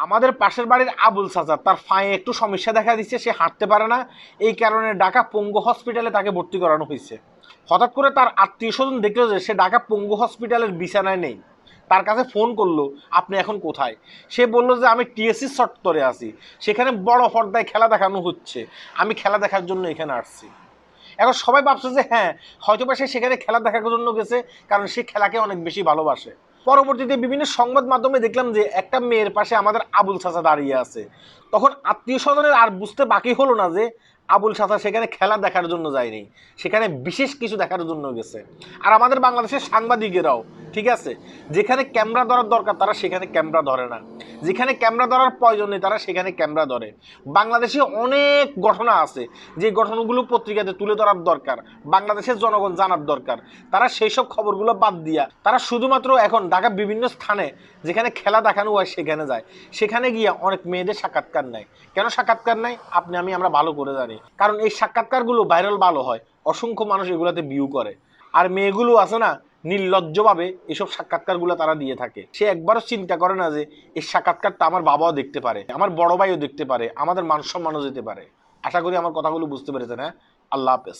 আমাদের পাশের বাড়ির আবুল চাচা তার পায়ে একটু সমস্যা দেখা দিচ্ছে, সে হাঁটতে পারে না। এই কারণে ঢাকা পঙ্গু হসপিটালে তাকে ভর্তি করানো হয়েছে। হঠাৎ করে তার আত্মীয় স্বজন দেখলো যে সে ঢাকা পঙ্গু হসপিটালের বিছানায় নেই। তার কাছে ফোন করলো, আপনি এখন কোথায়? সে বলল যে আমি টিএসসি চত্বরে আছি, সেখানে বড় পর্দায় খেলা দেখানো হচ্ছে, আমি খেলা দেখার জন্য এখানে আসছি। এখন সবাই ভাবছে যে হ্যাঁ, হয়তো বা সে সেখানে খেলা দেখার জন্য গেছে, কারণ সে খেলাকে অনেক বেশি ভালোবাসে। পরবর্তীতে বিভিন্ন সংবাদ মাধ্যমে দেখলাম যে একটা মেয়ের পাশে আমাদের আবুল চাচা দাঁড়িয়ে আছে। তখন আত্মীয় স্বজনের আর বুঝতে বাকি হলো না যে আবুল চাচা সেখানে খেলা দেখার জন্য যায়নি, সেখানে বিশেষ কিছু দেখার জন্য গেছে। আর আমাদের বাংলাদেশের সাংবাদিকেরাও ঠিক আছে, যেখানে ক্যামেরা ধরার দরকার তারা সেখানে ক্যামেরা ধরে না, যেখানে ক্যামেরা ধরার প্রয়োজন নেই তারা সেখানে ক্যামেরা ধরে। বাংলাদেশে অনেক ঘটনা আছে যে ঘটনাগুলো পত্রিকাতে তুলে ধরার দরকার, বাংলাদেশের জনগণ জানার দরকার। তারা সেই সব খবরগুলো বাদ দিয়া তারা শুধুমাত্র এখন ঢাকা বিভিন্ন স্থানে যেখানে খেলা দেখানো হয় সেখানে যায়, সেখানে গিয়ে অনেক মেয়েদের সাক্ষাৎকার নেয়। কেন সাক্ষাৎকার নেয় আমরা ভালো করে জানি, কারণ এই সাক্ষাৎকারগুলো ভাইরাল ভালো হয়, অসংখ্য মানুষ এগুলাতে ভিউ করে। আর মেয়েগুলো আছে না, নির্লজ্জভাবে এসব সাক্ষাৎকারগুলো তারা দিয়ে থাকে। সে একবারও চিন্তা করে না যে এই সাক্ষাৎকারটা আমার বাবাও দেখতে পারে, আমার বড় ভাইও দেখতে পারে, আমাদের মান সম্মানও যেতে পারে। আশা করি আমার কথাগুলো বুঝতে পেরেছেন। হ্যাঁ, আল্লাহ হাফেজ।